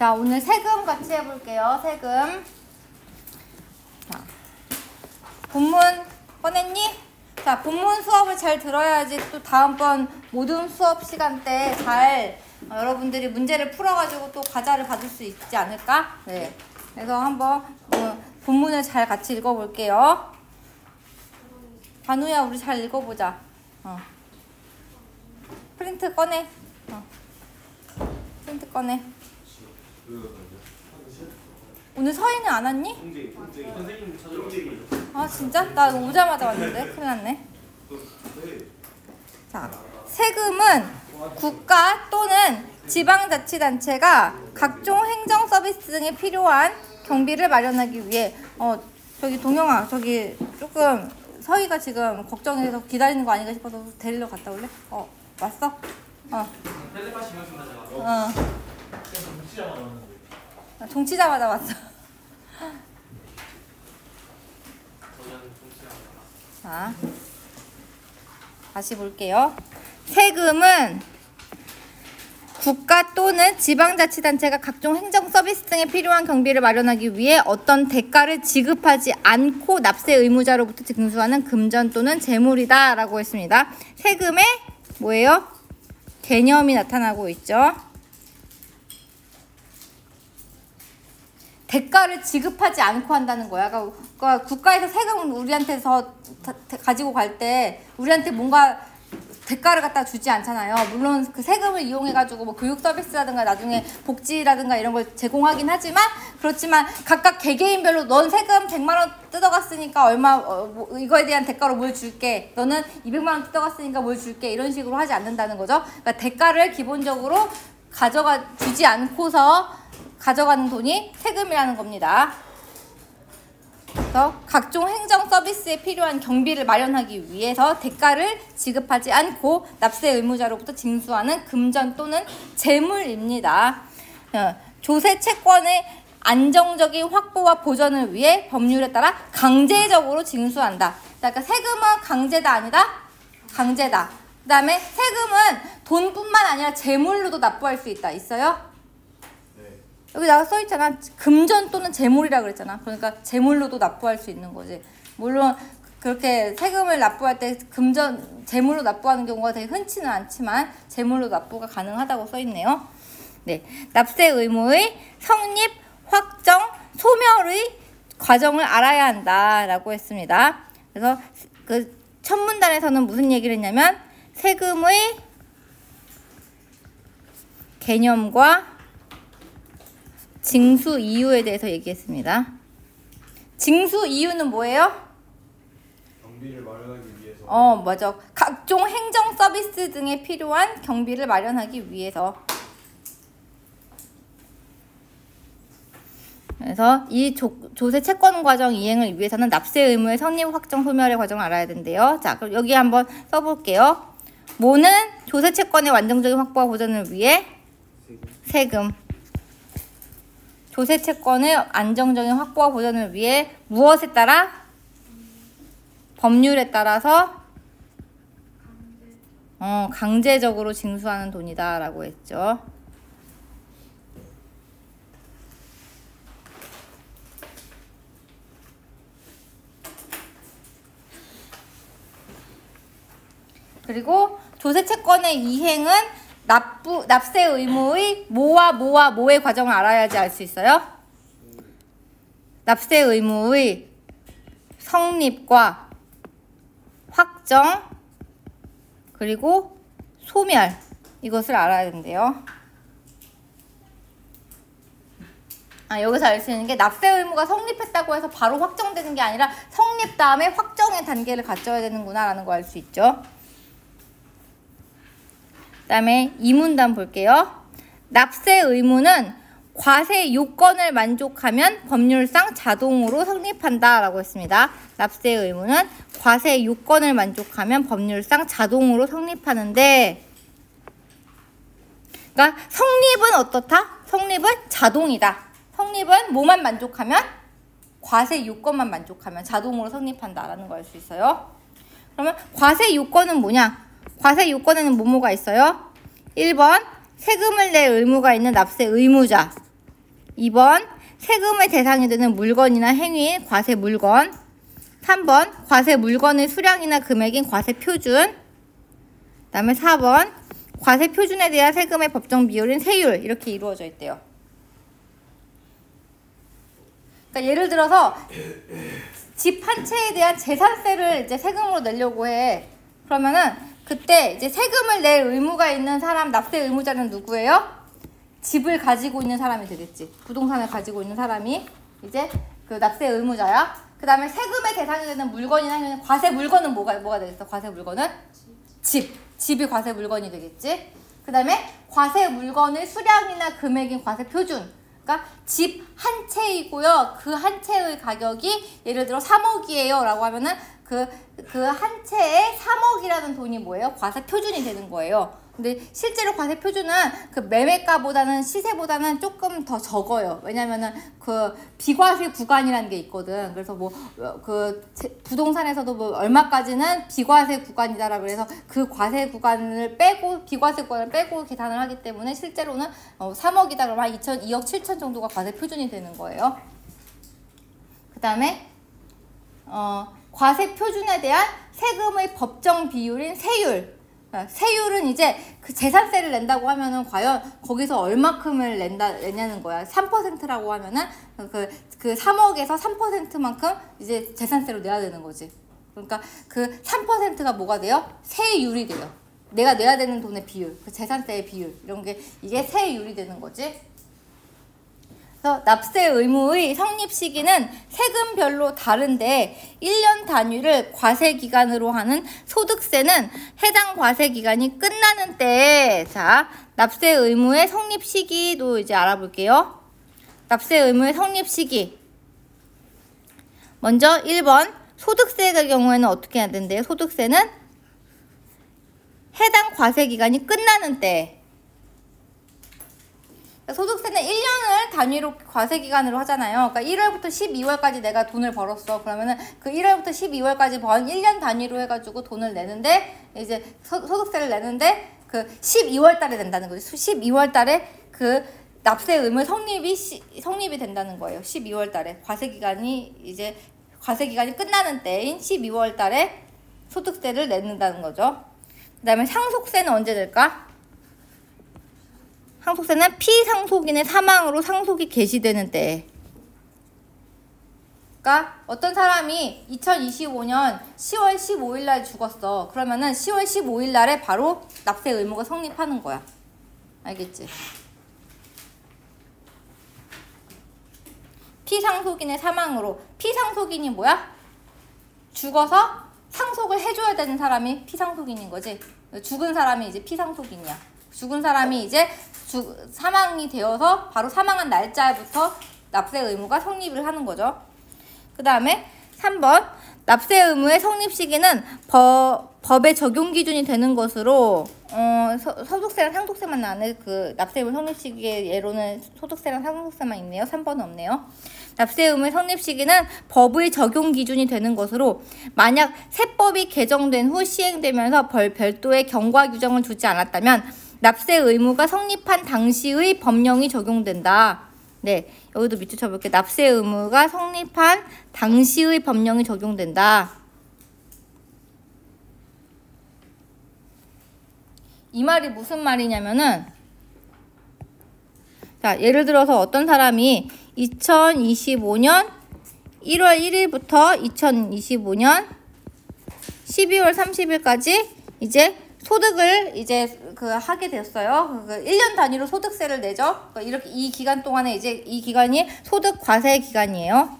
자, 오늘 세금 같이 해볼게요. 세금. 자, 본문 꺼냈니? 자, 본문 수업을 잘 들어야지 또 다음번 모든 수업 시간 때 잘 여러분들이 문제를 풀어가지고 또 과자를 받을 수 있지 않을까? 네. 그래서 한번 본문을 잘 같이 읽어볼게요. 반우야, 우리 잘 읽어보자. 프린트 꺼내. 프린트 꺼내. 오늘 서희는 안 왔니? 아, 진짜? 나 오자마자 왔는데? 큰일 났네. 자, 세금은 국가 또는 지방자치단체가 각종 행정 서비스 등에 필요한 경비를 마련하기 위해 저기 동영아, 저기 조금 서희가 지금 걱정해서 기다리는 거 아닌가 싶어서 데리러 갔다 올래? 왔어? 텔레파시 말씀다 제가. 정치자마자 왔는데. 정치자마자 왔어. 자, 다시 볼게요. 세금은 국가 또는 지방자치단체가 각종 행정 서비스 등에 필요한 경비를 마련하기 위해 어떤 대가를 지급하지 않고 납세 의무자로부터 징수하는 금전 또는 재물이다 라고 했습니다. 세금의 뭐예요? 개념이 나타나고 있죠. 대가를 지급하지 않고 한다는 거야. 그러니까 국가에서 세금을 우리한테서 가지고 갈 때 우리한테 뭔가 대가를 갖다 주지 않잖아요. 물론 그 세금을 이용해가지고 뭐 교육 서비스라든가 나중에 복지라든가 이런 걸 제공하긴 하지만, 그렇지만 각각 개개인별로 넌 세금 100만 원 뜯어갔으니까 얼마 이거에 대한 대가로 뭘 줄게, 너는 200만 원 뜯어갔으니까 뭘 줄게, 이런 식으로 하지 않는다는 거죠. 그러니까 대가를 기본적으로 주지 않고서 가져가는 돈이 세금이라는 겁니다. 그래서 각종 행정 서비스에 필요한 경비를 마련하기 위해서 대가를 지급하지 않고 납세 의무자로부터 징수하는 금전 또는 재물입니다. 조세 채권의 안정적인 확보와 보전을 위해 법률에 따라 강제적으로 징수한다. 그러니까 세금은 강제다 아니다? 강제다. 그 다음에 세금은 돈뿐만 아니라 재물로도 납부할 수 있다. 있어요? 여기 나가 써있잖아. 금전 또는 재물이라 그랬잖아. 그러니까 재물로도 납부할 수 있는 거지. 물론 그렇게 세금을 납부할 때 재물로 납부하는 경우가 되게 흔치는 않지만 재물로 납부가 가능하다고 써있네요. 네, 납세 의무의 성립, 확정, 소멸의 과정을 알아야 한다라고 했습니다. 그래서 그 첫 문단에서는 무슨 얘기를 했냐면 세금의 개념과 징수 이유에 대해서 얘기했습니다. 징수 이유는 뭐예요? 경비를 마련하기 위해서. 맞아. 각종 행정 서비스 등에 필요한 경비를 마련하기 위해서. 그래서 이 조세 채권 과정 이행을 위해서는 납세 의무의 성립, 확정, 소멸의 과정을 알아야 된대요. 자, 그럼 여기 한번 써볼게요. 뭐는 조세 채권의 완전적인 확보와 보전을 위해 세금. 조세 채권의 안정적인 확보와 보전을 위해 무엇에 따라? 법률에 따라서 강제적으로 징수하는 돈이다 라고 했죠. 그리고 조세 채권의 이행은 납세 의무의 뭐와 뭐의 과정을 알아야지 알 수 있어요. 납세 의무의 성립과 확정 그리고 소멸, 이것을 알아야 된대요. 여기서 알 수 있는 게 납세 의무가 성립했다고 해서 바로 확정되는 게 아니라 성립 다음에 확정의 단계를 갖춰야 되는구나 라는 거 알 수 있죠. 그 다음에 이 문단 볼게요. 납세 의무는 과세 요건을 만족하면 법률상 자동으로 성립한다 라고 했습니다. 납세 의무는 과세 요건을 만족하면 법률상 자동으로 성립하는데, 그러니까 성립은 어떻다? 성립은 자동이다. 성립은 뭐만 만족하면? 과세 요건만 만족하면 자동으로 성립한다 라는 걸 알 수 있어요. 그러면 과세 요건은 뭐냐? 과세 요건에는 뭐가 있어요? 1번 세금을 낼 의무가 있는 납세 의무자, 2번 세금의 대상이 되는 물건이나 행위인 과세 물건. 3번 과세 물건의 수량이나 금액인 과세 표준. 그 다음에 4번 과세 표준에 대한 세금의 법정 비율인 세율. 이렇게 이루어져 있대요. 그러니까 예를 들어서 집 한 채에 대한 재산세를 이제 세금으로 내려고 해. 그러면은 그때 이제 세금을 낼 의무가 있는 사람, 납세 의무자는 누구예요? 집을 가지고 있는 사람이 되겠지. 부동산을 가지고 있는 사람이 이제 그 납세 의무자야. 그 다음에 세금의 대상이 되는 물건이나 과세 물건은 뭐가 되겠어? 과세 물건은 집이 과세 물건이 되겠지. 그 다음에 과세 물건의 수량이나 금액인 과세 표준. 그러니까 집 한 채이고요. 그 한 채의 가격이 예를 들어 3억이에요 라고 하면은 그 한 채에 3억이라는 돈이 뭐예요? 과세 표준이 되는 거예요. 근데 실제로 과세 표준은 그 매매가보다는 시세보다는 조금 더 적어요. 왜냐면은 그 비과세 구간이라는 게 있거든. 그래서 뭐 그 부동산에서도 뭐 얼마까지는 비과세 구간이다라 그래서 그 과세 구간을 빼고 비과세 구간을 빼고 계산을 하기 때문에 실제로는 3억이다 그러면 2억 7천 정도가 과세 표준이 되는 거예요. 그 다음에 과세 표준에 대한 세금의 법정 비율인 세율. 세율은 이제 그 재산세를 낸다고 하면은 과연 거기서 얼마큼을 내냐는 거야. 3%라고 하면은 그 3억에서 3%만큼 이제 재산세로 내야 되는 거지. 그러니까 그 3%가 뭐가 돼요? 세율이 돼요. 내가 내야 되는 돈의 비율, 그 재산세의 비율 이런 게 이게 세율이 되는 거지. 그래서 납세 의무의 성립 시기는 세금별로 다른데 1년 단위를 과세 기간으로 하는 소득세는 해당 과세 기간이 끝나는 때에 자, 납세 의무의 성립 시기도 이제 알아볼게요. 납세 의무의 성립 시기. 먼저 1번 소득세의 경우에는 어떻게 해야 된대요? 소득세는 해당 과세 기간이 끝나는 때. 소득세는 1년을 단위로 과세기간으로 하잖아요. 그러니까 1월부터 12월까지 내가 돈을 벌었어. 그러면은 그 1월부터 12월까지 번 1년 단위로 해가지고 돈을 내는데, 이제 소득세를 내는데, 그 12월 달에 낸다는 거죠. 12월 달에 그 납세 의무 성립이 된다는 거예요. 12월 달에. 과세기간이 끝나는 때인 12월 달에 소득세를 내는다는 거죠. 그 다음에 상속세는 언제 낼까? 상속세는 피상속인의 사망으로 상속이 개시되는 때. 그러니까 어떤 사람이 2025년 10월 15일 날 죽었어. 그러면은 10월 15일 날에 바로 납세 의무가 성립하는 거야. 알겠지? 피상속인의 사망으로. 피상속인이 뭐야? 죽어서 상속을 해줘야 되는 사람이 피상속인인 거지. 죽은 사람이 이제 피상속인이야. 죽은 사람이 이제 사망이 되어서 바로 사망한 날짜부터 납세 의무가 성립을 하는 거죠. 그 다음에 3번 납세 의무의 성립 시기는 법의 적용 기준이 되는 것으로 소득세랑 상속세만 나네. 그 납세 의무 성립 시기의 예로는 소득세랑 상속세만 있네요. 3번은 없네요. 납세 의무의 성립 시기는 법의 적용 기준이 되는 것으로 만약 세법이 개정된 후 시행되면서 별도의 경과 규정을 두지 않았다면 납세 의무가 성립한 당시의 법령이 적용된다. 네, 여기도 밑줄 쳐볼게요. 납세 의무가 성립한 당시의 법령이 적용된다. 이 말이 무슨 말이냐면은, 자, 예를 들어서 어떤 사람이 2025년 1월 1일부터 2025년 12월 30일까지 이제 소득을 이제 하게 됐어요. 1년 단위로 소득세를 내죠. 이렇게 이 기간 동안에 이제 이 기간이 소득 과세 기간이에요.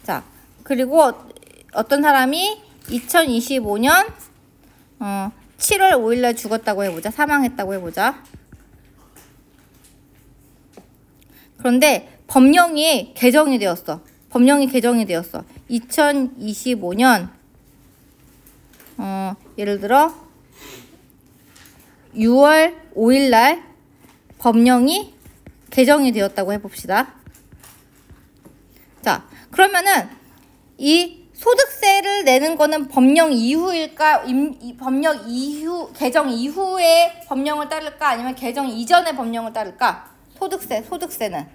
자, 그리고 어떤 사람이 2025년 7월 5일날 죽었다고 해보자. 사망했다고 해보자. 그런데 법령이 개정이 되었어. 2025년 예를 들어 6월 5일날 법령이 개정이 되었다고 해봅시다. 자, 그러면은 이 소득세를 내는 거는 법령 이후일까? 개정 이후에 법령을 따를까? 아니면 개정 이전의 법령을 따를까? 소득세는.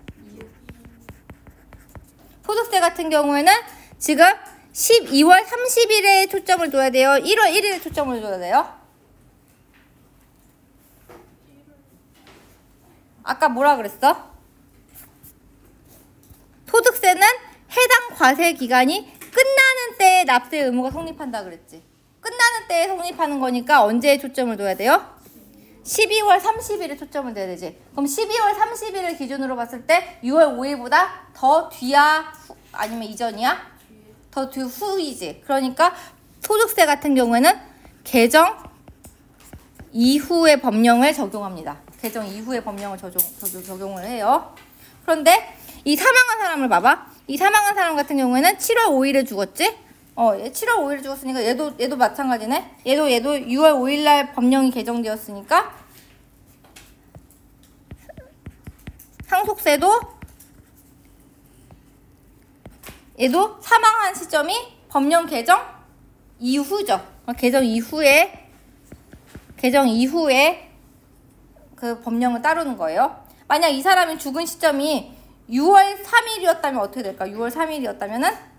소득세 같은 경우에는 지금 12월 30일에 초점을 둬야 돼요? 1월 1일에 초점을 둬야 돼요? 아까 뭐라 그랬어? 소득세는 해당 과세 기간이 끝나는 때에 납세 의무가 성립한다 그랬지. 끝나는 때에 성립하는 거니까 언제에 초점을 둬야 돼요? 12월 30일에 초점을 둬야 되지. 그럼 12월 30일을 기준으로 봤을 때 6월 5일보다 더 뒤야? 아니면 이전이야? 더 뒤 후이지. 그러니까 소득세 같은 경우에는 개정 이후의 법령을 적용합니다. 개정 이후의 법령을 적용을 해요. 그런데 이 사망한 사람을 봐봐. 이 사망한 사람 같은 경우에는 7월 5일에 죽었지? 얘 7월 5일에 죽었으니까 얘도 마찬가지네. 얘도 6월 5일 날 법령이 개정되었으니까 상속세도 얘도 사망한 시점이 법령 개정 이후죠. 개정 이후에 그 법령을 따르는 거예요. 만약 이 사람이 죽은 시점이 6월 3일이었다면 어떻게 될까? 6월 3일이었다면은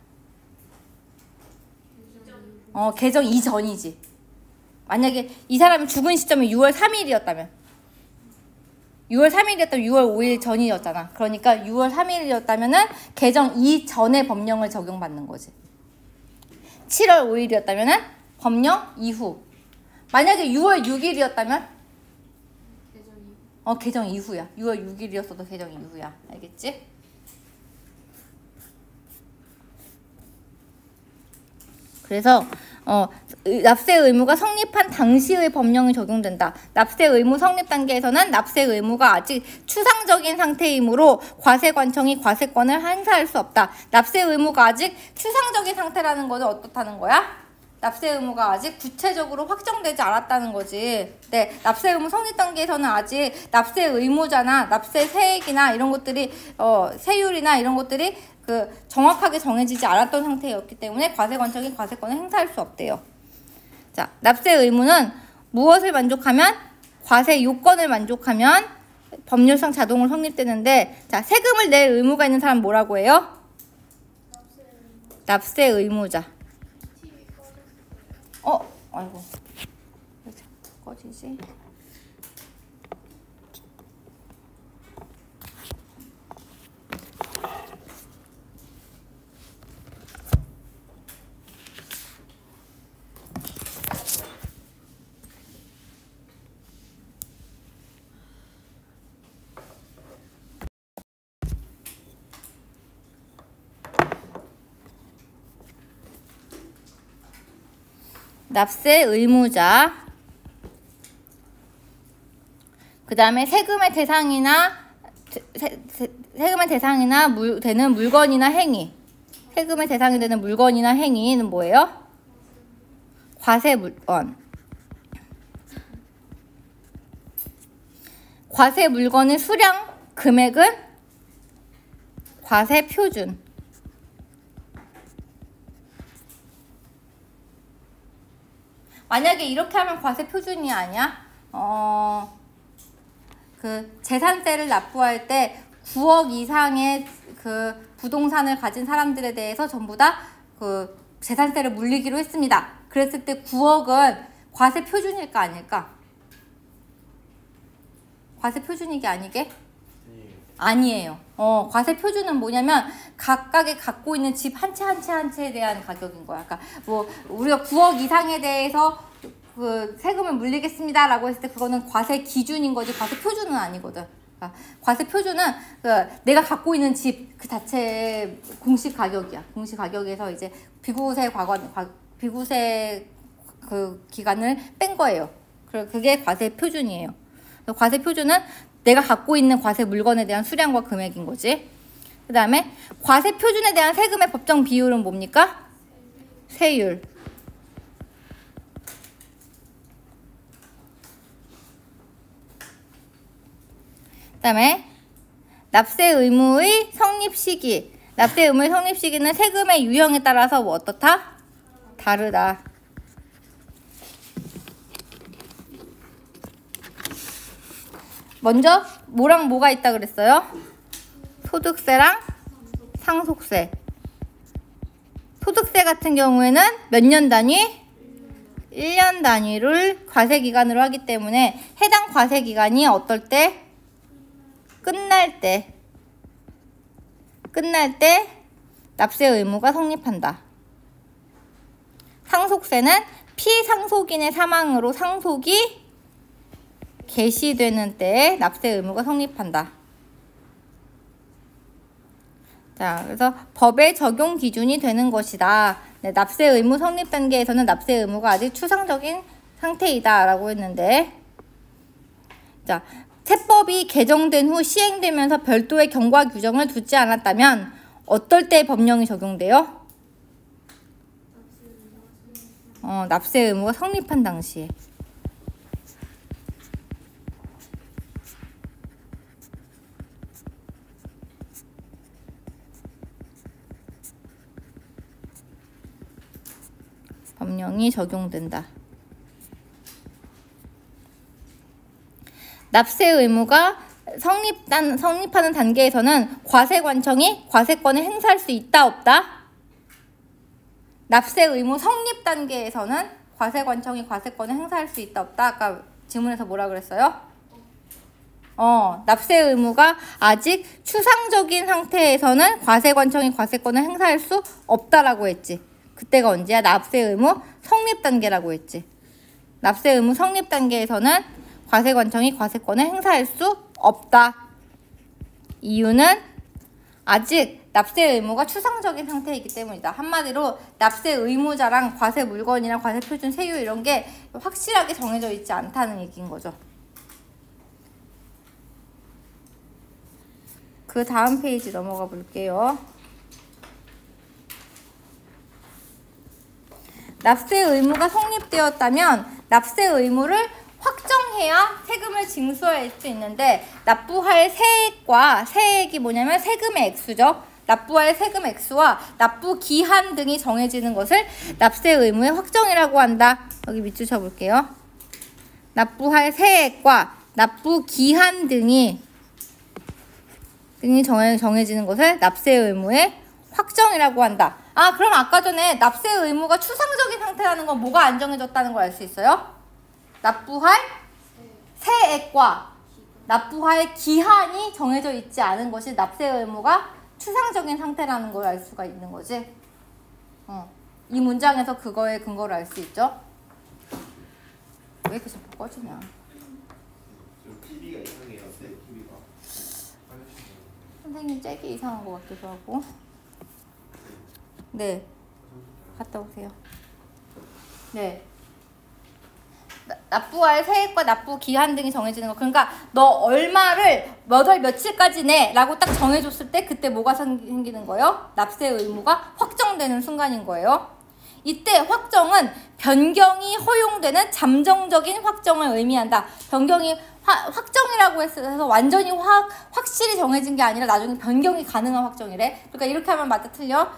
개정 이전이지. 만약에 이 사람이 죽은 시점이 6월 3일이었다면 6월 5일 전이었잖아. 그러니까 6월 3일이었다면은 개정 이전의 법령을 적용받는 거지. 7월 5일이었다면은 법령 이후. 만약에 6월 6일이었다면 개정 이후야. 6월 6일이었어도 개정 이후야. 알겠지? 그래서 납세 의무가 성립한 당시의 법령이 적용된다. 납세 의무 성립 단계에서는 납세 의무가 아직 추상적인 상태이므로 과세관청이 과세권을 행사할 수 없다. 납세 의무가 아직 추상적인 상태라는 것은 어떻다는 거야? 납세 의무가 아직 구체적으로 확정되지 않았다는 거지. 네, 납세 의무 성립 단계에서는 아직 납세 의무자나 납세 세액이나 이런 것들이 세율이나 이런 것들이 정확하게 정해지지 않았던 상태였기 때문에 과세관청이 과세권을 행사할 수 없대요. 자, 납세 의무는 무엇을 만족하면? 과세 요건을 만족하면 법률상 자동으로 성립되는데, 자, 세금을 낼 의무가 있는 사람 뭐라고 해요? 납세 의무자. 아이고. 왜 자꾸 꺼지지? 납세 의무자. 그 다음에 세금의 대상이나 되는 물건이나 행위. 세금의 대상이 되는 물건이나 행위는 뭐예요? 과세 물건. 과세 물건의 수량, 금액은 과세 표준. 만약에 이렇게 하면 과세 표준이 아니야? 재산세를 납부할 때 9억 이상의 부동산을 가진 사람들에 대해서 전부 다 재산세를 물리기로 했습니다. 그랬을 때 9억은 과세 표준일까 아닐까? 과세 표준이게 아니게? 아니에요. 과세 표준은 뭐냐면 각각의 갖고 있는 집 한 채 한 채 한 채에 대한 가격인 거야. 그러니까 우리가 9억 이상에 대해서 세금을 물리겠습니다라고 했을 때 그거는 과세 기준인 거지 과세 표준은 아니거든. 그러니까 과세 표준은 내가 갖고 있는 집 그 자체의 공시 가격이야. 공시 가격에서 이제 비과세 기간을 뺀 거예요. 그게 과세 표준이에요. 과세 표준은 내가 갖고 있는 과세 물건에 대한 수량과 금액인 거지. 그 다음에 과세 표준에 대한 세금의 법정 비율은 뭡니까? 세율. 그 다음에 납세 의무의 성립 시기. 납세 의무의 성립 시기는 세금의 유형에 따라서 뭐 어떻다? 다르다. 먼저 뭐랑 뭐가 있다 그랬어요? 소득세랑 상속세. 소득세 같은 경우에는 몇 년 단위? 1년 단위를 과세기간으로 하기 때문에 해당 과세기간이 어떨 때? 끝날 때 납세 의무가 성립한다. 상속세는 피상속인의 사망으로 상속이 개시되는 때에 납세 의무가 성립한다. 자, 그래서 법의 적용 기준이 되는 것이다. 네, 납세 의무 성립 단계에서는 납세 의무가 아직 추상적인 상태이다 라고 했는데, 자, 세법이 개정된 후 시행되면서 별도의 경과 규정을 두지 않았다면 어떨 때 법령이 적용돼요? 납세 의무가 성립한 당시에. 법령이 적용된다. 납세 의무가 성립하는 단계에서는 과세관청이 과세권을 행사할 수 있다 없다? 납세 의무 성립 단계에서는 과세관청이 과세권을 행사할 수 있다 없다? 아까 질문에서 뭐라 그랬어요? 납세 의무가 아직 추상적인 상태에서는 과세관청이 과세권을 행사할 수 없다라고 했지. 그때가 언제야? 납세 의무 성립 단계라고 했지. 납세 의무 성립 단계에서는 과세관청이 과세권을 행사할 수 없다. 이유는 아직 납세 의무가 추상적인 상태이기 때문이다. 한마디로 납세 의무자랑 과세 물건이랑 과세 표준 세율 이런 게 확실하게 정해져 있지 않다는 얘기인 거죠. 그 다음 페이지 넘어가 볼게요. 납세 의무가 성립되었다면 납세 의무를 확정해야 세금을 징수할 수 있는데, 납부할 세액과 세액이 뭐냐면 세금의 액수죠. 납부할 세금 액수와 납부 기한 등이 정해지는 것을 납세 의무의 확정이라고 한다. 여기 밑줄 쳐볼게요. 납부할 세액과 납부 기한 등이 정해지는 것을 납세 의무의 확정이라고 한다. 그럼 아까 전에 납세 의무가 추상적인 상태라는 건 뭐가 안 정해졌다는 걸 알 수 있어요? 납부할 세액과 납부할 기한이 정해져 있지 않은 것이 납세 의무가 추상적인 상태라는 걸 알 수가 있는 거지. 이 문장에서 그거의 근거를 알 수 있죠. 왜 이렇게 자꾸 꺼지냐? TV가 이상해요. TV가. 선생님 잭이 이상한 것 같기도 하고. 네, 갔다 오세요. 네, 납부할 세액과 납부 기한 등이 정해지는 거. 그러니까 너 얼마를 몇 월 며칠까지 내 라고 딱 정해줬을 때 그때 뭐가 생기는 거예요? 납세 의무가 확정되는 순간인 거예요. 이때 확정은 변경이 허용되는 잠정적인 확정을 의미한다. 변경이 확정이라고 해서 완전히 확실히 정해진 게 아니라 나중에 변경이 가능한 확정이래. 그러니까 이렇게 하면 맞다 틀려?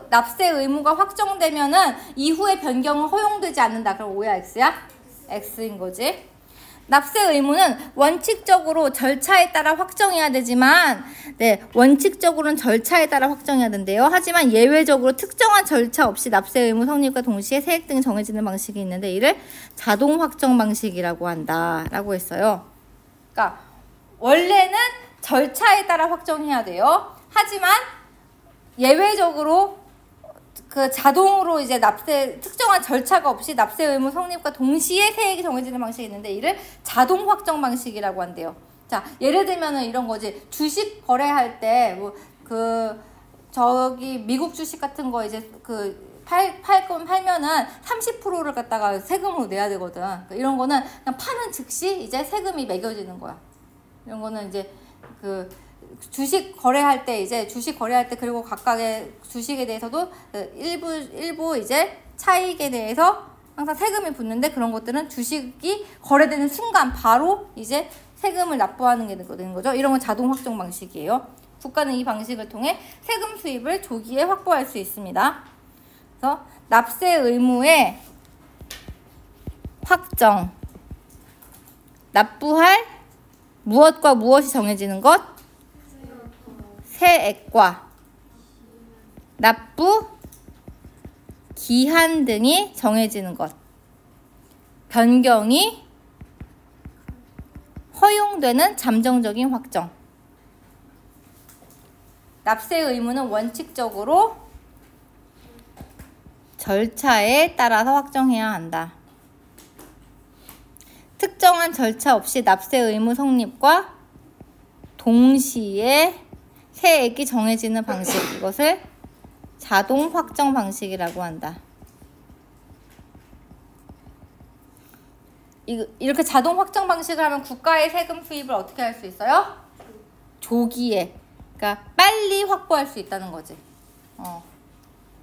납세 의무가 확정되면은 이후에 변경은 허용되지 않는다. 그럼 O야 X야? X인 거지. 납세 의무는 원칙적으로 절차에 따라 확정해야 되지만, 원칙적으로는 절차에 따라 확정해야 된대요. 하지만 예외적으로 특정한 절차 없이 납세 의무 성립과 동시에 세액 등이 정해지는 방식이 있는데 이를 자동 확정 방식이라고 한다라고 했어요. 그러니까 원래는 절차에 따라 확정해야 돼요. 하지만 예외적으로 그 자동으로 이제 특정한 절차가 없이 납세 의무 성립과 동시에 세액이 정해지는 방식이 있는데 이를 자동 확정 방식이라고 한대요. 자, 예를 들면은 이런 거지. 주식 거래할 때 미국 주식 같은 거 이제 팔면은 30%를 갖다가 세금으로 내야 되거든. 그러니까 이런 거는 그냥 파는 즉시 이제 세금이 매겨지는 거야. 이런 거는 이제 주식 거래할 때 그리고 각각의 주식에 대해서도 일부 이제 차익에 대해서 항상 세금이 붙는데, 그런 것들은 주식이 거래되는 순간 바로 이제 세금을 납부하는 게 되는 거죠. 이런 건 자동 확정 방식이에요. 국가는 이 방식을 통해 세금 수입을 조기에 확보할 수 있습니다. 그래서 납세 의무의 확정, 납부할 무엇과 무엇이 정해지는 것? 세액과 납부 기한 등이 정해지는 것. 변경이 허용되는 잠정적인 확정. 납세 의무는 원칙적으로 절차에 따라서 확정해야 한다. 특정한 절차 없이 납세 의무 성립과 동시에 세액이 정해지는 방식, 이것을 자동 확정 방식이라고 한다. 이렇게 자동 확정 방식을 하면 국가의 세금 수입을 어떻게 할 수 있어요? 조기에, 그러니까 빨리 확보할 수 있다는 거지.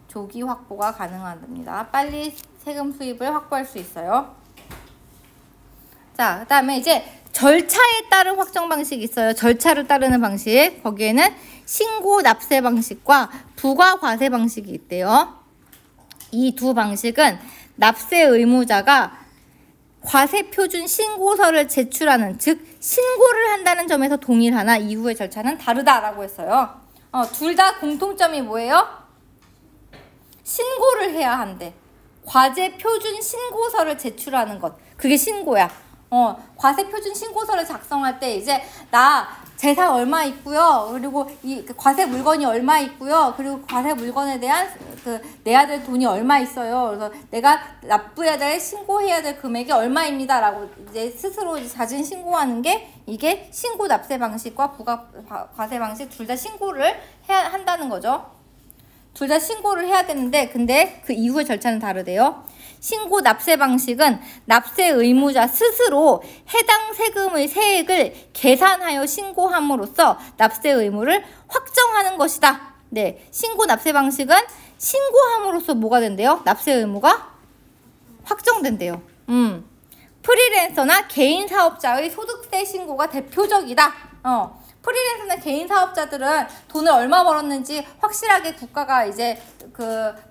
조기 확보가 가능합니다. 빨리 세금 수입을 확보할 수 있어요. 자, 그 다음에 이제 절차에 따른 확정 방식이 있어요. 절차를 따르는 방식. 거기에는 신고 납세 방식과 부과 과세 방식이 있대요. 이 두 방식은 납세 의무자가 과세 표준 신고서를 제출하는, 즉 신고를 한다는 점에서 동일하나 이후의 절차는 다르다라고 했어요. 둘 다 공통점이 뭐예요? 신고를 해야 한대. 과세 표준 신고서를 제출하는 것. 그게 신고야. 과세 표준 신고서를 작성할 때 이제 나 재산 얼마 있고요. 그리고 이 과세 물건이 얼마 있고요. 그리고 과세 물건에 대한 내야 될 돈이 얼마 있어요. 그래서 내가 납부해야 될, 신고해야 될 금액이 얼마입니다라고 이제 스스로 자진 신고하는 게 이게 신고 납세 방식과 부가 과세 방식 둘 다 신고를 해야 한다는 거죠. 둘 다 신고를 해야 되는데 근데 그 이후의 절차는 다르대요. 신고 납세 방식은 납세 의무자 스스로 해당 세금의 세액을 계산하여 신고함으로써 납세 의무를 확정하는 것이다. 네, 신고 납세 방식은 신고함으로써 뭐가 된대요? 납세 의무가 확정된대요. 프리랜서나 개인 사업자의 소득세 신고가 대표적이다. 프리랜서나 개인 사업자들은 돈을 얼마 벌었는지 확실하게 국가가 이제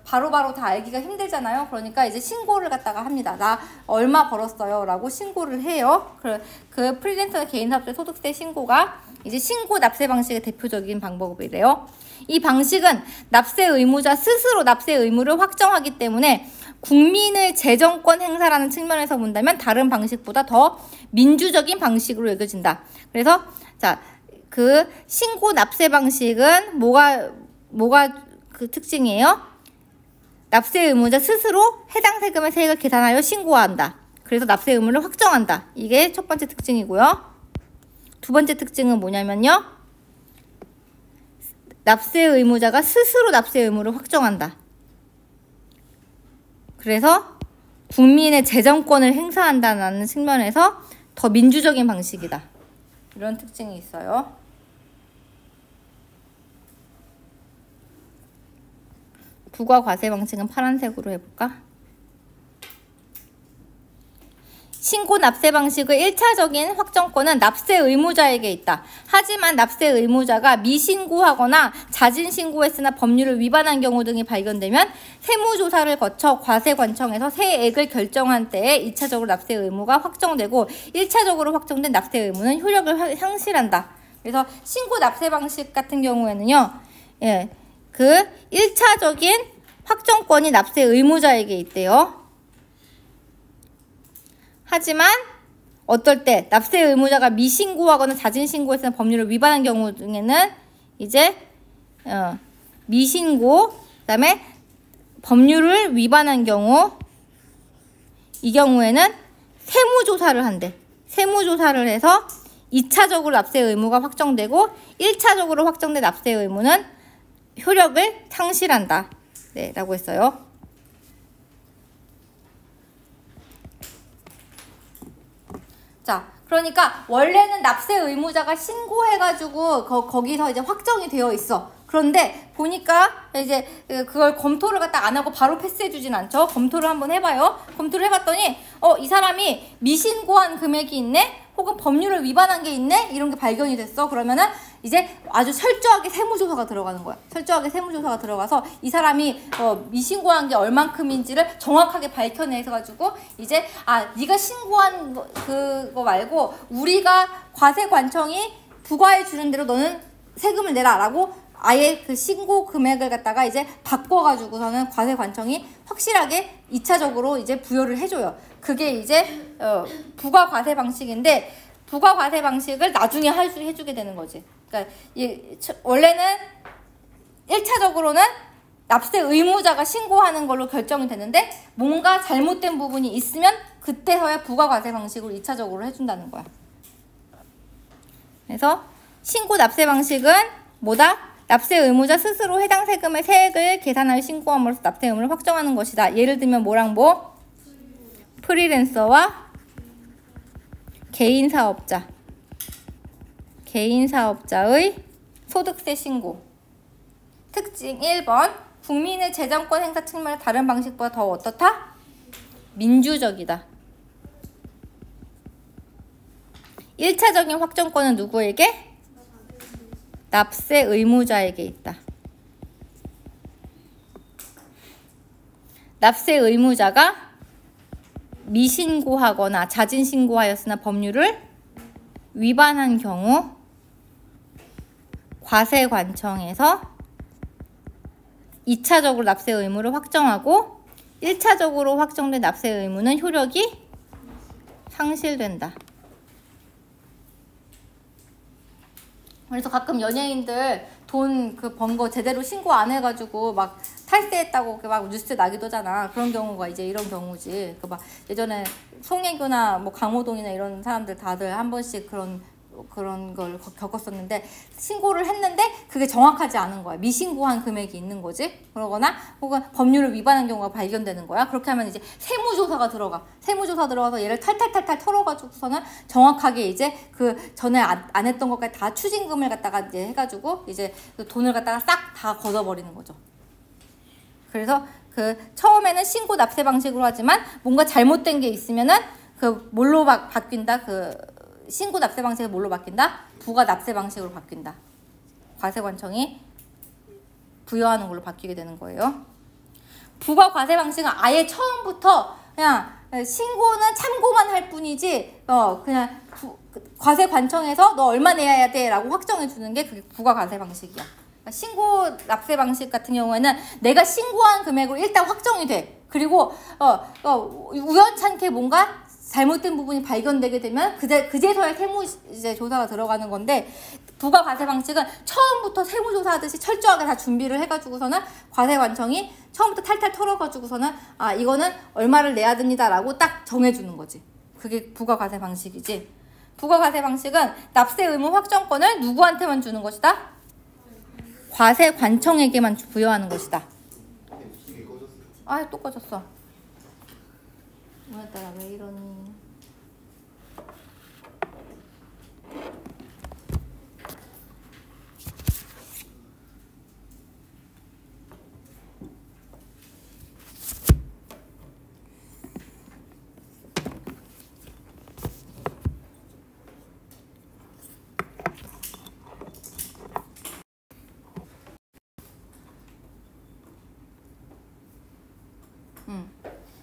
바로바로 다 알기가 힘들잖아요. 그러니까 이제 신고를 갖다가 합니다. 나 얼마 벌었어요 라고 신고를 해요. 그 프리랜서나 개인 사업자 소득세 신고가 이제 신고 납세 방식의 대표적인 방법이래요. 이 방식은 납세 의무자 스스로 납세 의무를 확정하기 때문에 국민의 재정권 행사라는 측면에서 본다면 다른 방식보다 더 민주적인 방식으로 여겨진다. 그래서 자, 그 신고 납세 방식은 뭐가 그 특징이에요? 납세 의무자 스스로 해당 세금의 세액을 계산하여 신고한다. 그래서 납세 의무를 확정한다. 이게 첫 번째 특징이고요. 두 번째 특징은 뭐냐면요. 납세 의무자가 스스로 납세 의무를 확정한다. 그래서 국민의 재정권을 행사한다는 측면에서 더 민주적인 방식이다. 이런 특징이 있어요. 부과 과세 방식은 파란색으로 해볼까? 신고 납세 방식의 1차적인 확정권은 납세 의무자에게 있다. 하지만 납세 의무자가 미신고하거나 자진 신고했으나 법률을 위반한 경우 등이 발견되면 세무조사를 거쳐 과세관청에서 세액을 결정한 때에 2차적으로 납세 의무가 확정되고 1차적으로 확정된 납세 의무는 효력을 상실한다. 그래서 신고 납세 방식 같은 경우에는요. 그 1차적인 확정권이 납세 의무자에게 있대요. 하지만 어떨 때 납세 의무자가 미신고하거나 자진 신고했으나 법률을 위반한 경우 중에는 이제 미신고, 그다음에 법률을 위반한 경우 이 경우에는 세무조사를 한대. 세무조사를 해서 2차적으로 납세 의무가 확정되고 1차적으로 확정된 납세 의무는 효력을 상실한다. 네, 라고 했어요. 자, 그러니까 원래는 납세 의무자가 신고해가지고 거기서 이제 확정이 되어 있어. 그런데 보니까 이제 그걸 검토를 갖다 안 하고 바로 패스해주진 않죠. 검토를 한번 해봐요. 검토를 해봤더니 이 사람이 미신고한 금액이 있네? 혹은 법률을 위반한 게 있네? 이런 게 발견이 됐어. 그러면은 이제 아주 철저하게 세무조사가 들어가는 거야. 철저하게 세무조사가 들어가서 이 사람이 미신고한 게 얼만큼인지를 정확하게 밝혀내서 가지고 이제 네가 신고한 그거 말고 우리가 과세관청이 부과해 주는 대로 너는 세금을 내라라고 아예 그 신고 금액을 갖다가 이제 바꿔가지고서는 과세관청이 확실하게 2차적으로 이제 부여를 해줘요. 그게 이제 부과과세 방식인데 부과과세 방식을 나중에 해주게 되는 거지. 그러니까 원래는 1차적으로는 납세 의무자가 신고하는 걸로 결정이 되는데 뭔가 잘못된 부분이 있으면 그때서야 부과과세 방식으로 2차적으로 해준다는 거야. 그래서 신고 납세 방식은 뭐다? 납세 의무자 스스로 해당 세금의 세액을 계산하여 신고함으로써 납세 의무를 확정하는 것이다. 예를 들면 뭐랑 뭐? 프리랜서와 개인사업자의 소득세 신고. 특징 1번. 국민의 재정권 행사 측면의 다른 방식보다 더 어떻다? 민주적이다. 1차적인 확정권은 누구에게? 납세 의무자에게 있다. 납세 의무자가 미신고하거나 자진신고하였으나 법률을 위반한 경우 과세관청에서 2차적으로 납세 의무를 확정하고 1차적으로 확정된 납세 의무는 효력이 상실된다. 그래서 가끔 연예인들 돈 번 거 제대로 신고 안 해가지고 막 탈세했다고 막 뉴스 나기도 하잖아. 그런 경우가 이제 이런 경우지. 그 막 예전에 송혜교나 뭐 강호동이나 이런 사람들 다들 한 번씩 그런 걸 겪었었는데 신고를 했는데 그게 정확하지 않은 거야. 미신고한 금액이 있는 거지. 그러거나 혹은 법률을 위반한 경우가 발견되는 거야. 그렇게 하면 이제 세무조사가 들어가. 세무조사 들어가서 얘를 탈탈탈탈 털어가지고서는 정확하게 이제 그 전에 안 했던 것까지 다 추징금을 갖다가 이제 해가지고 이제 그 돈을 갖다가 싹 다 걷어버리는 거죠. 그래서 그 처음에는 신고 납세 방식으로 하지만 뭔가 잘못된 게 있으면은 그 뭘로 바뀐다? 신고 납세 방식이 뭘로 바뀐다? 부가 납세 방식으로 바뀐다. 과세관청이 부여하는 걸로 바뀌게 되는 거예요. 부가 과세 방식은 아예 처음부터 그냥 신고는 참고만 할 뿐이지 그냥 과세관청에서 너 얼마 내야 돼 라고 확정해 주는 게 그게 부가 과세 방식이야. 그러니까 신고 납세 방식 같은 경우에는 내가 신고한 금액으로 일단 확정이 돼. 그리고 우연찮게 뭔가 잘못된 부분이 발견되게 되면 그제서야 세무조사가 들어가는 건데 부가과세 방식은 처음부터 세무조사하듯이 철저하게 다 준비를 해가지고서는 과세관청이 처음부터 탈탈 털어가지고서는 이거는 얼마를 내야 됩니다라고 딱 정해주는 거지. 그게 부가과세 방식이지. 부가과세 방식은 납세 의무 확정권을 누구한테만 주는 것이다? 과세관청에게만 부여하는 것이다. 또 꺼졌어. 오늘따라 왜 이러니?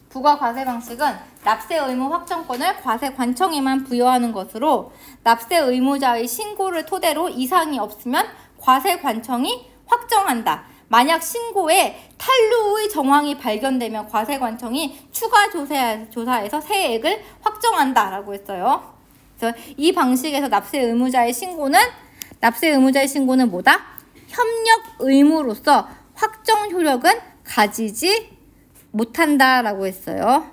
부가과세 방식은 납세 의무 확정권을 과세관청에만 부여하는 것으로 납세 의무자의 신고를 토대로 이상이 없으면 과세관청이 확정한다. 만약 신고에 탈루의 정황이 발견되면 과세관청이 추가 조사에서 세액을 확정한다라고 했어요. 그래서 이 방식에서 납세 의무자의 신고는 뭐다? 협력 의무로서 확정 효력은 가지지 못한다라고 했어요.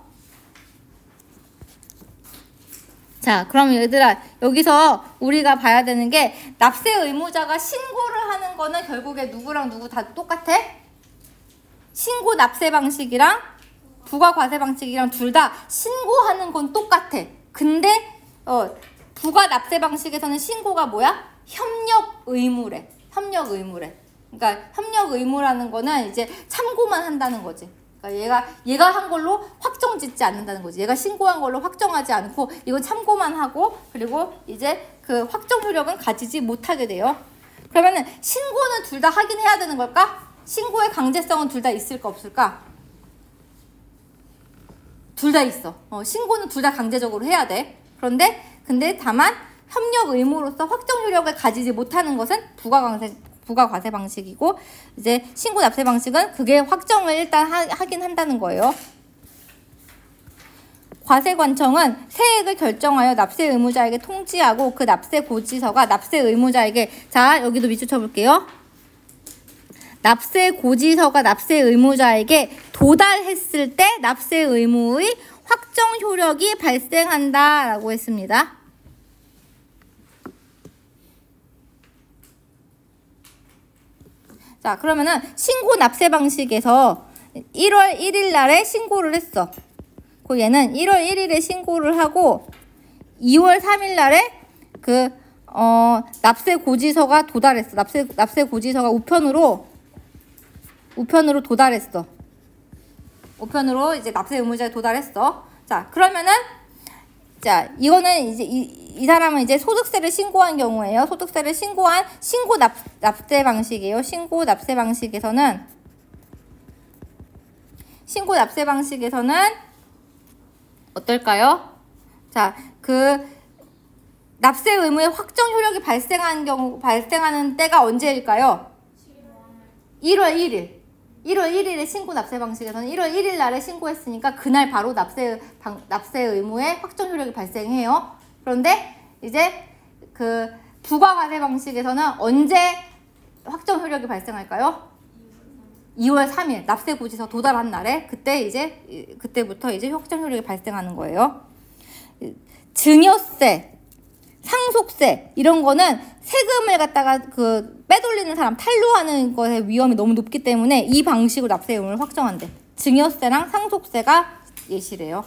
자, 그럼 얘들아 여기서 우리가 봐야 되는 게 납세 의무자가 신고를 하는 거는 결국에 누구랑 누구 다 똑같아? 신고 납세 방식이랑 부가과세 방식이랑 둘 다 신고하는 건 똑같아. 근데 부가 납세 방식에서는 신고가 뭐야? 협력 의무래. 협력 의무래. 그러니까 협력 의무라는 거는 이제 참고만 한다는 거지. 그러니까 얘가 한 걸로 확정 짓지 않는다는 거지. 얘가 신고한 걸로 확정하지 않고 이건 참고만 하고 그리고 이제 그 확정 효력은 가지지 못하게 돼요. 그러면은 신고는 둘 다 하긴 해야 되는 걸까? 신고의 강제성은 둘 다 있을까 없을까? 둘 다 있어. 신고는 둘 다 강제적으로 해야 돼. 근데 다만 협력 의무로서 확정 효력을 가지지 못하는 것은 부가과세 방식이고, 이제 신고 납세 방식은 그게 확정을 일단 하긴 한다는 거예요. 과세관청은 세액을 결정하여 납세 의무자에게 통지하고 그 납세 고지서가 납세 의무자에게, 자 여기도 밑줄 쳐볼게요. 납세 고지서가 납세 의무자에게 도달했을 때 납세 의무의 확정 효력이 발생한다 라고 했습니다. 자, 그러면은 신고 납세 방식에서 1월 1일 날에 신고를 했어. 그 얘는 1월 1일에 신고를 하고 2월 3일 날에 납세 고지서가 도달했어. 납세 고지서가 우편으로 도달했어. 우편으로 이제 납세 의무자에 도달했어. 자, 그러면은 자, 이거는 이제 이 사람은 이제 소득세를 신고한 경우예요. 소득세를 신고한 신고 납세 방식이에요. 신고 납세 방식에서는 어떨까요? 자, 납세 의무의 확정 효력이 발생하는 때가 언제일까요? 1월 1일. 1월 1일에 신고 납세 방식에서는 1월 1일 날에 신고했으니까 그날 바로 납세 의무의 확정 효력이 발생해요. 그런데 이제 부가과세 방식에서는 언제 확정 효력이 발생할까요? 2월 3일 납세 고지서 도달한 날에 그때부터 이제 확정 효력이 발생하는 거예요. 증여세, 상속세 이런 거는 세금을 갖다가 빼돌리는 사람, 탈루하는 것의 위험이 너무 높기 때문에 이 방식으로 납세 의무를 확정한대. 증여세랑 상속세가 예시래요.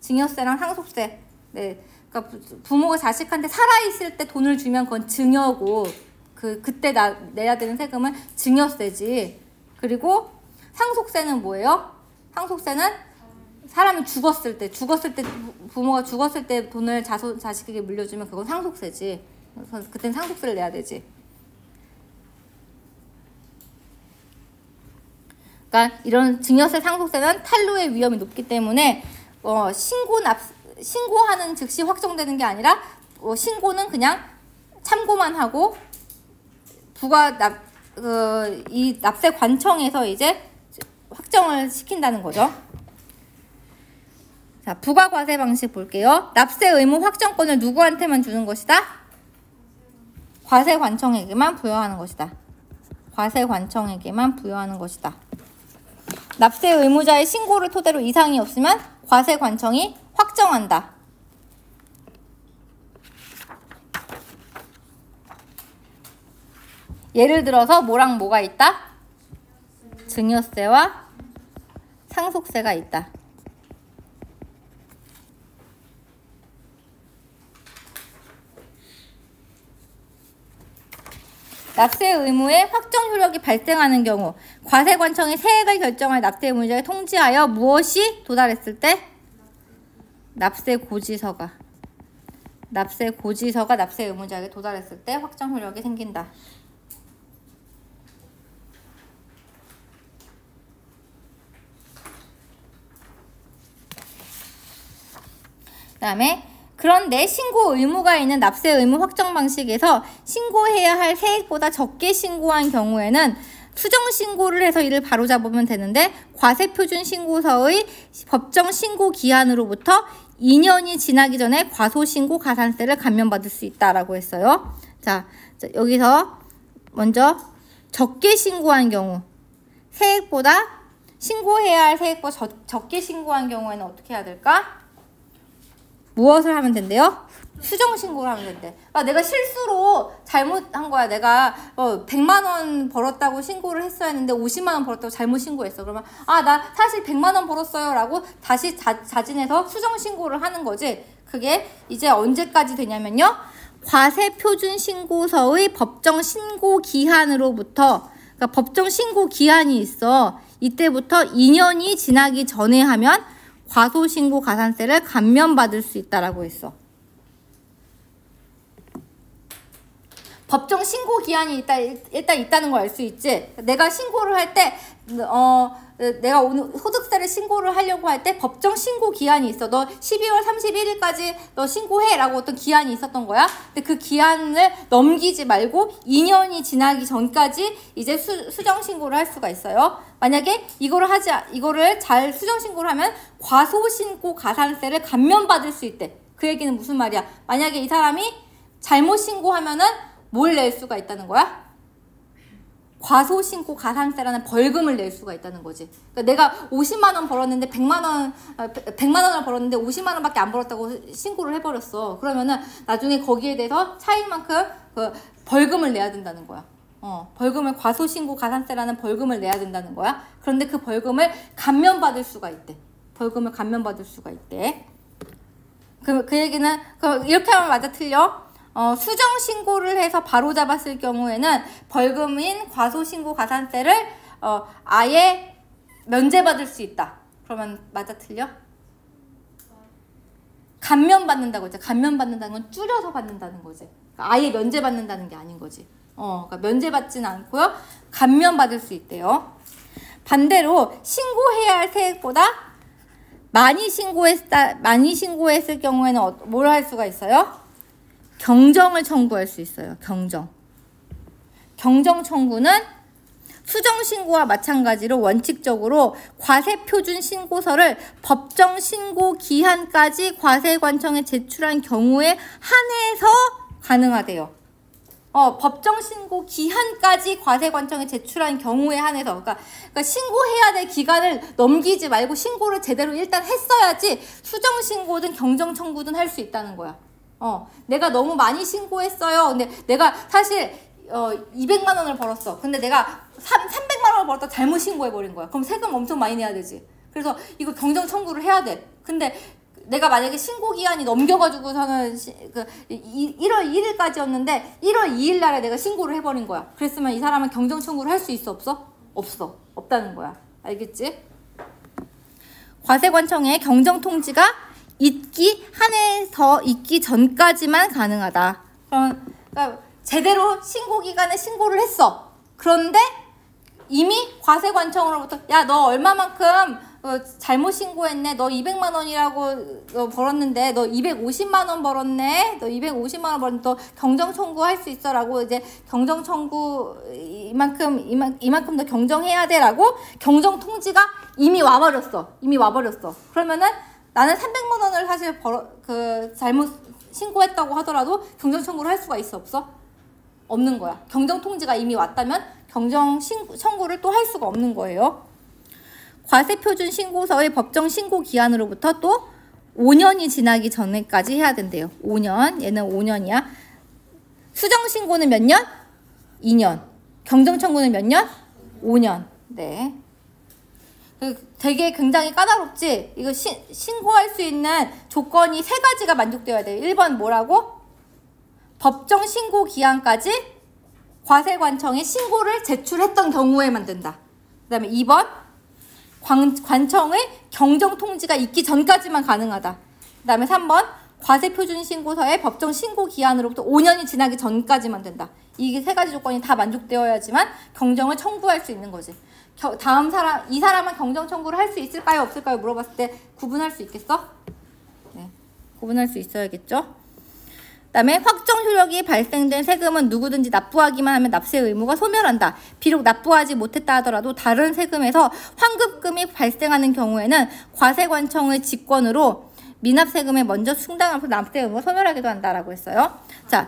증여세랑 상속세. 네. 그러니까 부모가 자식한테 살아있을 때 돈을 주면 그건 증여고 그때 내야 되는 세금은 증여세지. 그리고 상속세는 뭐예요? 상속세는 사람이 죽었을 때 부모가 죽었을 때 돈을 자식에게 물려주면 그건 상속세지. 그땐 상속세를 내야 되지. 그러니까 이런 증여세, 상속세는 탈루의 위험이 높기 때문에 신고하는 즉시 확정되는 게 아니라 신고는 그냥 참고만 하고 이 납세관청에서 이제 확정을 시킨다는 거죠. 자, 부가과세 방식 볼게요. 납세 의무 확정권을 누구한테만 주는 것이다? 과세관청에게만 부여하는 것이다. 과세관청에게만 부여하는 것이다. 납세 의무자의 신고를 토대로 이상이 없으면 과세관청이 확정한다. 예를 들어서 뭐랑 뭐가 있다? 증여세와 상속세가 있다. 납세 의무의 확정 효력이 발생하는 경우 과세관청이 세액을 결정할 납세 의무자에 통지하여 무엇이 도달했을 때? 납세 고지서가 납세 의무자에게 도달했을 때 확정 효력이 생긴다. 그다음에 그런데 신고 의무가 있는 납세 의무 확정 방식에서 신고해야 할 세액보다 적게 신고한 경우에는 수정 신고를 해서 이를 바로잡으면 되는데 과세표준 신고서의 법정 신고 기한으로부터 2년이 지나기 전에 과소신고 가산세를 감면받을 수 있다라고 했어요. 자, 여기서 먼저 적게 신고한 경우 신고해야 할 세액보다 적게 신고한 경우에는 어떻게 해야 될까? 무엇을 하면 된대요? 수정 신고를 하면 된대. 내가 실수로 잘못한 거야. 내가 100만 원 벌었다고 신고를 했어야 했는데 50만 원 벌었다고 잘못 신고했어. 그러면 나 사실 100만 원 벌었어요 라고 다시 자진해서 수정 신고를 하는 거지. 그게 이제 언제까지 되냐면요. 과세표준 신고서의 법정 신고 기한으로부터, 그러니까 법정 신고 기한이 있어. 이때부터 2년이 지나기 전에 하면 과소신고 가산세를 감면받을 수 있다라고 했어. 법정 신고 기한이 일단 있다는 걸 알 수 있지. 내가 신고를 할 때, 내가 오늘 소득세를 신고를 하려고 할 때 법정 신고 기한이 있어. 너 12월 31일까지 너 신고해 라고 어떤 기한이 있었던 거야. 근데 그 기한을 넘기지 말고 2년이 지나기 전까지 이제 수정 신고를 할 수가 있어요. 만약에 이거를 잘 수정 신고를 하면 과소신고 가산세를 감면받을 수 있대. 그 얘기는 무슨 말이야? 만약에 이 사람이 잘못 신고하면은 뭘 낼 수가 있다는 거야? 과소신고 가산세라는 벌금을 낼 수가 있다는 거지. 그러니까 내가 50만 원 벌었는데 100만 원을 벌었는데 50만 원밖에 안 벌었다고 신고를 해버렸어. 그러면은 나중에 거기에 대해서 차익만큼 그 벌금을 내야 된다는 거야. 벌금을 과소신고 가산세라는 벌금을 내야 된다는 거야. 그런데 그 벌금을 감면받을 수가 있대. 벌금을 감면받을 수가 있대. 그 얘기는 이렇게 하면 맞아 틀려? 수정 신고를 해서 바로 잡았을 경우에는 벌금인 과소신고 가산세를 아예 면제받을 수 있다. 그러면 맞아 틀려? 감면받는다고 했죠. 감면받는다는 건 줄여서 받는다는 거지. 그러니까 아예 면제받는다는 게 아닌 거지. 그러니까 면제받지는 않고요. 감면받을 수 있대요. 반대로 신고해야 할 세액보다 많이 신고했을 경우에는 뭘 할 수가 있어요? 경정을 청구할 수 있어요. 경정 청구는 수정 신고와 마찬가지로 원칙적으로 과세표준 신고서를 법정 신고 기한까지 과세관청에 제출한 경우에 한해서 가능하대요. 법정 신고 기한까지 과세관청에 제출한 경우에 한해서, 그러니까 신고해야 될 기간을 넘기지 말고 신고를 제대로 일단 했어야지 수정 신고든 경정 청구든 할 수 있다는 거야. 내가 너무 많이 신고했어요. 근데 내가 사실 200만 원을 벌었어. 근데 내가 300만 원을 벌었다 잘못 신고해버린 거야. 그럼 세금 엄청 많이 내야 되지. 그래서 이거 경정 청구를 해야 돼. 근데 내가 만약에 신고 기한이 넘겨가지고서는 1월 1일까지였는데 1월 2일 날에 내가 신고를 해버린 거야. 그랬으면 이 사람은 경정 청구를 할 수 있어? 없어? 없어. 없다는 거야. 알겠지? 과세관청에 경정 통지가 한해서 있기 전까지만 가능하다. 그러니까 제대로 신고 기간에 신고를 했어. 그런데 이미 과세관청으로부터 야, 너 얼마만큼 잘못 신고했네. 너 200만 원이라고 벌었는데 너 250만 원 벌었네. 너 250만 원 벌었는데 너 경정 청구할 수 있어라고 이제 경정 청구 이만큼 더 경정해야 돼라고 경정 통지가 이미 와버렸어. 그러면은 나는 300만 원을 사실 잘못 신고했다고 하더라도 경정 청구를 할 수가 있어? 없어? 없는 거야. 경정 통지가 이미 왔다면 경정 청구를 또 할 수가 없는 거예요. 과세표준 신고서의 법정 신고 기한으로부터 또 5년이 지나기 전에까지 해야 된대요. 5년. 얘는 5년이야. 수정 신고는 몇 년? 2년. 경정 청구는 몇 년? 5년. 네. 되게 굉장히 까다롭지? 이거 신고할 수 있는 조건이 3가지가 만족되어야 돼요. 1번 뭐라고? 법정 신고 기한까지 과세관청에 신고를 제출했던 경우에만 된다. 그 다음에 2번 관청의 경정 통지가 있기 전까지만 가능하다. 그 다음에 3번 과세표준 신고서의 법정 신고 기한으로부터 5년이 지나기 전까지만 된다. 이게 3가지 조건이 다 만족되어야지만 경정을 청구할 수 있는 거지. 이 사람은 경정 청구를 할 수 있을까요? 없을까요? 물어봤을 때 구분할 수 있겠어? 네, 구분할 수 있어야겠죠? 그 다음에 확정 효력이 발생된 세금은 누구든지 납부하기만 하면 납세 의무가 소멸한다. 비록 납부하지 못했다 하더라도 다른 세금에서 환급금이 발생하는 경우에는 과세관청의 직권으로 미납세금에 먼저 충당하면서 납세 의무가 소멸하기도 한다라고 했어요. 자,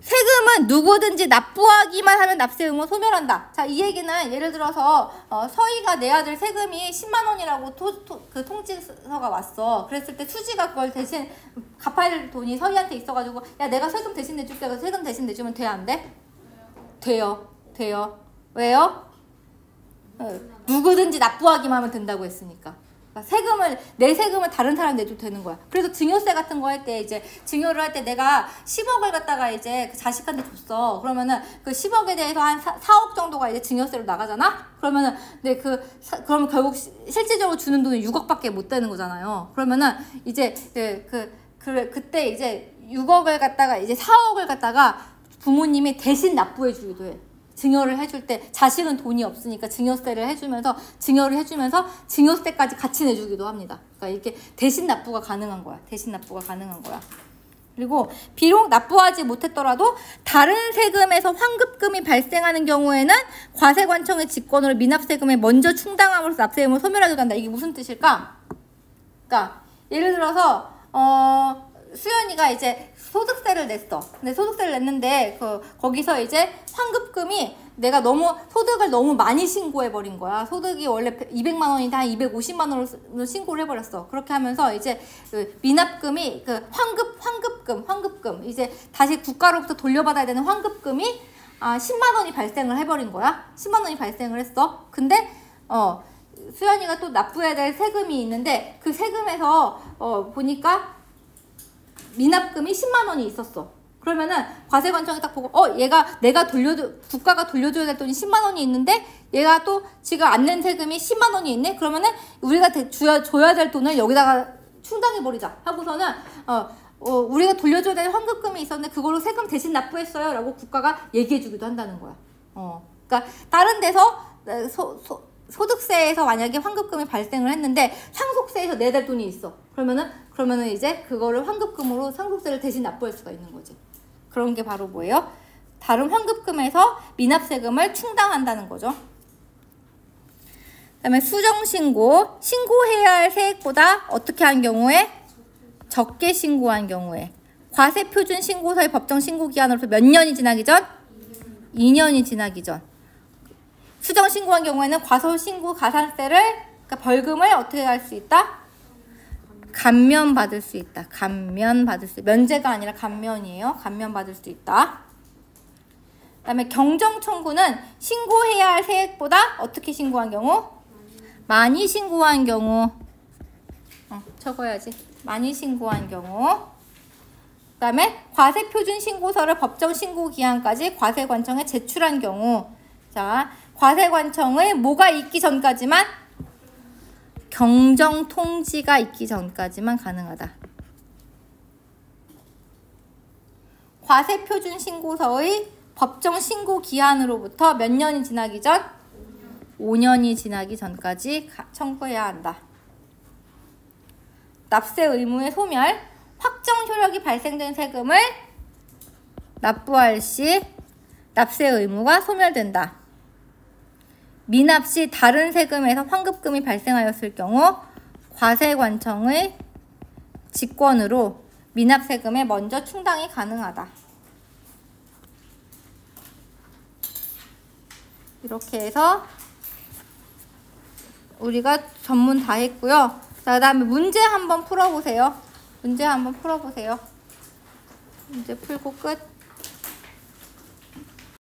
세금은 누구든지 납부하기만 하면 납세 의무가 소멸한다. 자, 이 얘기는 예를 들어서 서희가 내야 될 세금이 10만 원이라고 그 통지서가 왔어. 그랬을 때 수지가 그걸 대신 갚아야 될 돈이 서희한테 있어가지고 야, 내가 세금 대신 내줄게. 그래서 세금 대신 내주면 돼, 안 돼? 돼요. 왜요? 누구든지 납부하기만 하면 된다고 했으니까. 내 세금을 다른 사람 내도 되는 거야. 그래서 증여세 같은 거 할 때 이제 증여를 할 때 내가 10억을 갖다가 이제 그 자식한테 줬어. 그러면은 그 10억에 대해서 한 4억 정도가 이제 증여세로 나가잖아? 그러면은 그럼 결국 실질적으로 주는 돈은 6억밖에 못 되는 거잖아요. 그러면은 이제 그때 이제 6억을 갖다가 이제 4억을 갖다가 부모님이 대신 납부해 주기도 해. 증여를 해줄 때 자식은 돈이 없으니까 증여세를 해주면서 증여를 해주면서 증여세까지 같이 내주기도 합니다. 그러니까 이렇게 대신 납부가 가능한 거야. 대신 납부가 가능한 거야. 그리고 비록 납부하지 못했더라도 다른 세금에서 환급금이 발생하는 경우에는 과세관청의 직권으로 미납세금에 먼저 충당함으로써 납세 의무를 소멸하기도 한다. 이게 무슨 뜻일까? 그러니까 예를 들어서 수연이가 이제 소득세를 냈어. 근데 소득세를 냈는데 거기서 이제 환급금이 내가 소득을 너무 많이 신고해버린 거야. 소득이 원래 200만 원인데 한 250만 원으로 신고를 해버렸어. 그렇게 하면서 이제 미납금이 환급금 이제 다시 국가로부터 돌려받아야 되는 환급금이 10만 원이 발생을 해버린 거야. 10만 원이 발생을 했어. 근데 수연이가 또 납부해야 될 세금이 있는데 그 세금에서 보니까 미납금이 10만 원이 있었어. 그러면은 과세관청이 딱 보고 국가가 돌려줘야 될 돈이 10만 원이 있는데 얘가 또 지금 안 낸 세금이 10만 원이 있네. 그러면은 우리가 줘야 될 돈을 여기다가 충당해버리자 하고서는 우리가 돌려줘야 될 환급금이 있었는데 그걸로 세금 대신 납부했어요 라고 국가가 얘기해주기도 한다는 거야. 그러니까 다른 데서 소득세에서 만약에 환급금이 발생을 했는데 상속세에서 내야 될 돈이 있어. 그러면은 이제 그거를 환급금으로 상속세를 대신 납부할 수가 있는 거지. 그런 게 바로 뭐예요? 다른 환급금에서 미납세금을 충당한다는 거죠. 그다음에 수정신고. 신고해야 할 세액보다 어떻게 한 경우에? 적게 신고한 경우에. 과세표준 신고서의 법정 신고기한으로서 몇 년이 지나기 전? 2년이 지나기 전. 수정 신고한 경우에는 과소신고 가산세를 그러니까 벌금을 어떻게 할 수 있다? 감면받을 수 있다. 감면받을 수 면제가 아니라 감면이에요. 감면받을 수 있다. 그다음에 경정 청구는 신고해야 할 세액보다 어떻게 신고한 경우? 많이 신고한 경우. 적어야지. 많이 신고한 경우. 그다음에 과세표준 신고서를 법정 신고 기한까지 과세관청에 제출한 경우. 자, 과세관청의 뭐가 있기 전까지만? 경정통지가 있기 전까지만 가능하다. 과세표준 신고서의 법정 신고 기한으로부터 몇 년이 지나기 전? 5년이 지나기 전까지 청구해야 한다. 납세 의무의 소멸. 확정 효력이 발생된 세금을 납부할 시 납세 의무가 소멸된다. 미납 시 다른 세금에서 환급금이 발생하였을 경우 과세관청의 직권으로 미납세금에 먼저 충당이 가능하다. 이렇게 해서 우리가 전문 다 했고요. 자, 그다음에 문제 한번 풀어보세요. 문제 한번 풀어보세요. 문제 풀고 끝.